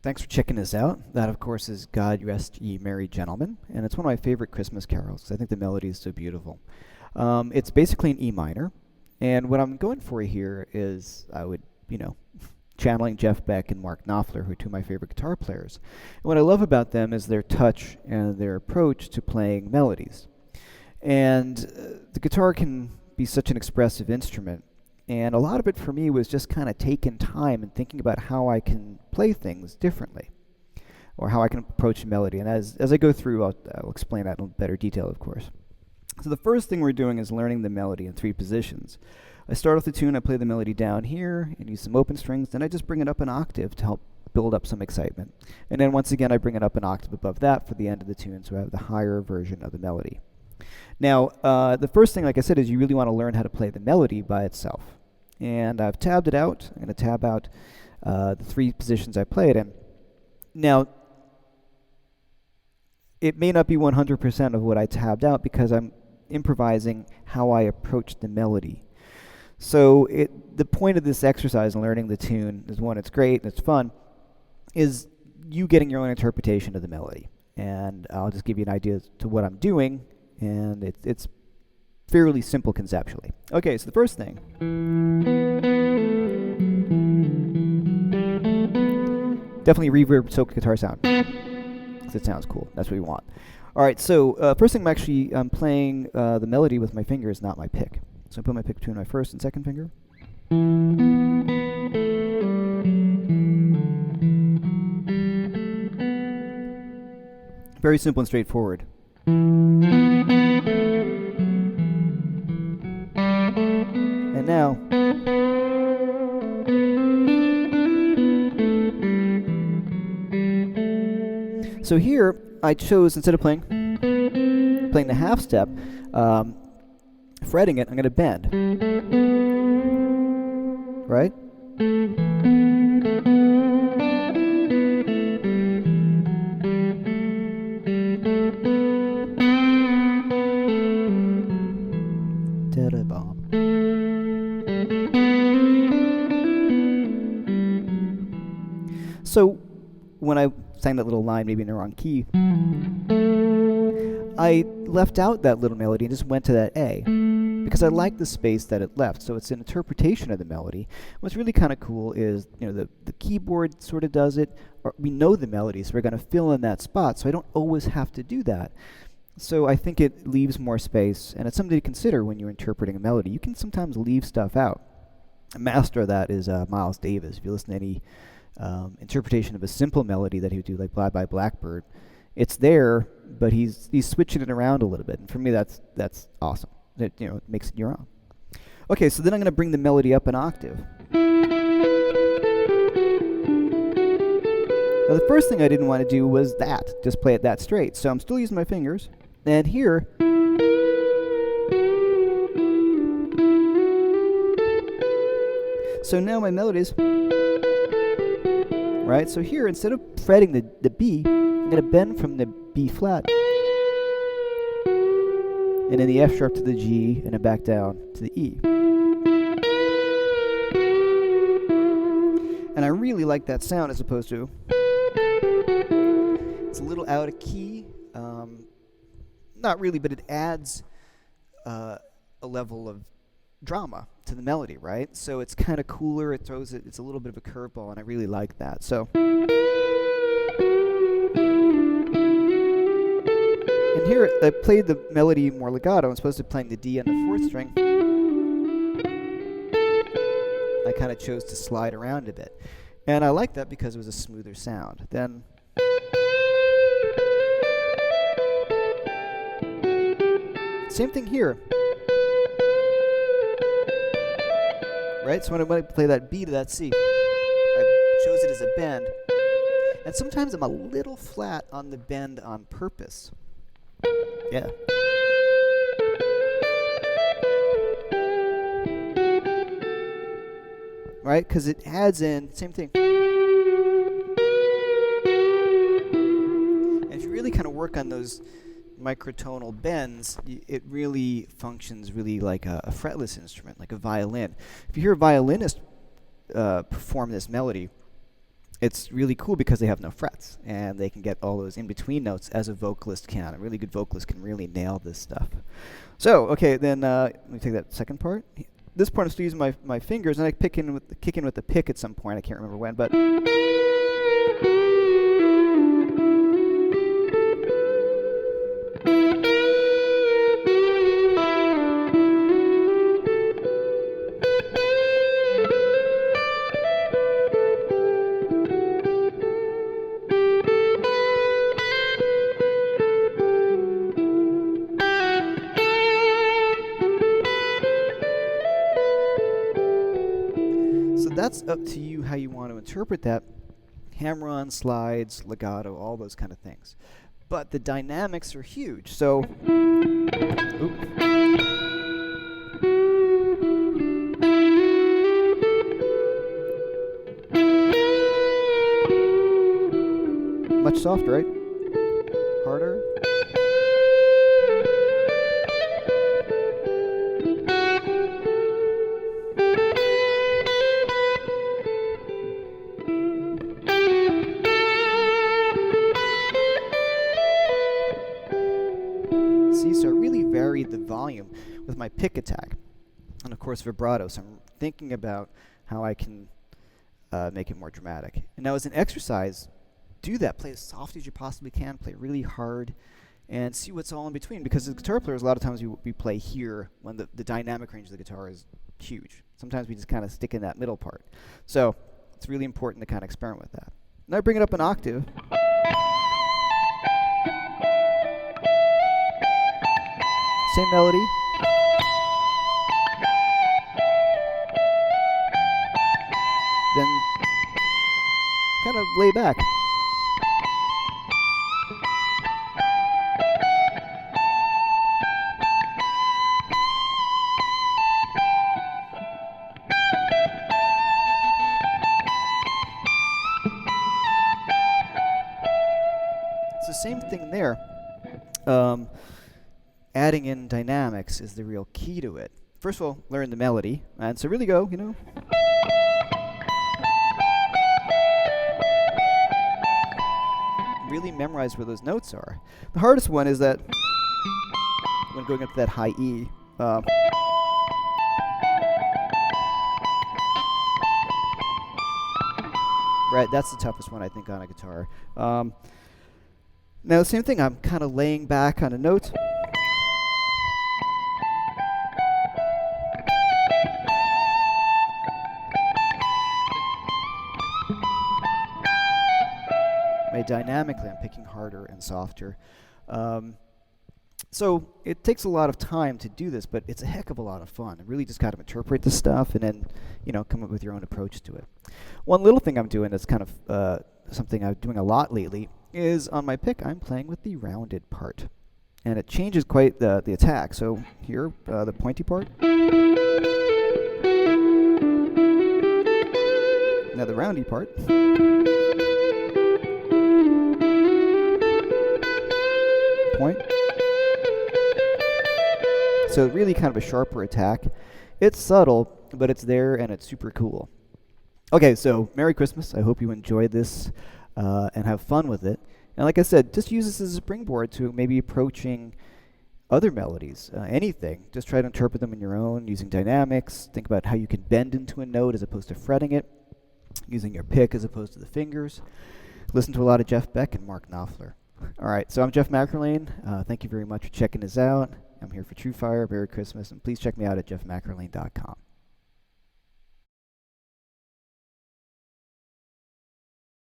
Thanks for checking this out. That, of course, is God Rest Ye Merry Gentlemen, and it's one of my favorite Christmas carols 'cause I think the melody is so beautiful. It's basically an E minor, and what I'm going for here is I would, channeling Jeff Beck and Mark Knopfler, who are two of my favorite guitar players. And what I love about them is their touch and their approach to playing melodies. And the guitar can be such an expressive instrument. And a lot of it for me was just kind of taking time and thinking about how I can play things differently, or how I can approach a melody. And as I go through, I'll explain that in better detail, of course. So the first thing we're doing is learning the melody in 3 positions. I start off the tune, I play the melody down here, and use some open strings, then I just bring it up an octave to help build up some excitement. And then once again, I bring it up an octave above that for the end of the tune, so I have the higher version of the melody. Now, the first thing, like I said, is you really want to learn how to play the melody by itself. And I've tabbed it out. I'm going to tab out the 3 positions I play it in. Now, it may not be 100% of what I tabbed out because I'm improvising how I approach the melody. So the point of this exercise in learning the tune is, one, it's great and it's fun, is you getting your own interpretation of the melody. And I'll just give you an idea as to what I'm doing, and it's fairly simple conceptually. Okay, so the first thing. Definitely reverb-soaked guitar sound, because it sounds cool. That's what we want. All right, so first thing I'm playing the melody with my fingers, not my pick. So I put my pick between my first and second finger. Very simple and straightforward. And now, so here I chose, instead of playing the half step, fretting it, I'm going to bend. Right? Da-da-bomb. So when I sang that little line, maybe in the wrong key, I left out that little melody and just went to that A, because I like the space that it left. So it's an interpretation of the melody. What's really kind of cool is, the keyboard sort of does it, or we know the melody, so we're going to fill in that spot, so I don't always have to do that. So I think it leaves more space, and it's something to consider when you're interpreting a melody. You can sometimes leave stuff out. A master of that is Miles Davis. If you listen to any interpretation of a simple melody that he would do, like Bye Bye Blackbird, it's there, but he's switching it around a little bit. And for me, that's awesome. It makes it your own. Okay, so then I'm going to bring the melody up an octave. Now the first thing I didn't want to do was just play it that straight. So I'm still using my fingers. And here, so now my melodies, right? So here, instead of fretting the B, I'm going to bend from the B flat, and then the F sharp to the G, and then back down to the E. And I really like that sound as opposed to, it's a little out of key. Not really, but it adds a level of drama to the melody, right? So it's kind of cooler. It's a little bit of a curveball, and I really like that. So, and here I played the melody more legato. I'm supposed to be playing the D on the 4th string. I kind of chose to slide around a bit, and I like that because it was a smoother sound. Then, same thing here. Right? So when I play that B to that C, I chose it as a bend. And sometimes I'm a little flat on the bend on purpose. Yeah. Right? Because it adds in, same thing. And if you really kind of work on those microtonal bends, it really functions really like a fretless instrument, like a violin. If you hear a violinist perform this melody, it's really cool because they have no frets, and they can get all those in-between notes as a vocalist can. A really good vocalist can really nail this stuff. So, okay, then let me take that second part. This part I'm still using my fingers, and I kick in with the pick at some point. I can't remember when, but... So that's up to you how you want to interpret that. Hammer-on, slides, legato, all those kind of things. But the dynamics are huge. So, much softer, right? Harder. See, so I really varied the volume with my pick attack, and of course vibrato. So I'm thinking about how I can make it more dramatic. And now as an exercise, do that. Play as soft as you possibly can. Play really hard, and see what's all in between. Because as guitar players, a lot of times we play here when the dynamic range of the guitar is huge. Sometimes we just kind of stick in that middle part. So it's really important to kind of experiment with that. Now I bring it up an octave. Same melody. Then kind of lay back. It's the same thing there. Adding in dynamics is the real key to it. First of all, learn the melody, and so really go, really memorize where those notes are. The hardest one is that when going up to that high E, right, that's the toughest one I think on a guitar. Now the same thing, I'm kind of laying back on a note. Dynamically, I'm picking harder and softer. So it takes a lot of time to do this, but it's a heck of a lot of fun. Really just got to interpret the stuff and then, come up with your own approach to it. One little thing I'm doing that's kind of something I'm doing a lot lately is on my pick, I'm playing with the rounded part. And it changes quite the attack. So here, the pointy part. Now the roundy part. Point. So really kind of a sharper attack. It's subtle, but it's there and it's super cool. Okay, so Merry Christmas. I hope you enjoyed this and have fun with it. And like I said, just use this as a springboard to maybe approaching other melodies, anything. Just try to interpret them in your own, using dynamics. Think about how you can bend into a note as opposed to fretting it, using your pick as opposed to the fingers. Listen to a lot of Jeff Beck and Mark Knopfler. All right, so I'm Jeff McErlain. Thank you very much for checking this out. I'm here for True Fire. Merry Christmas, and please check me out at jeffmcerlain.com.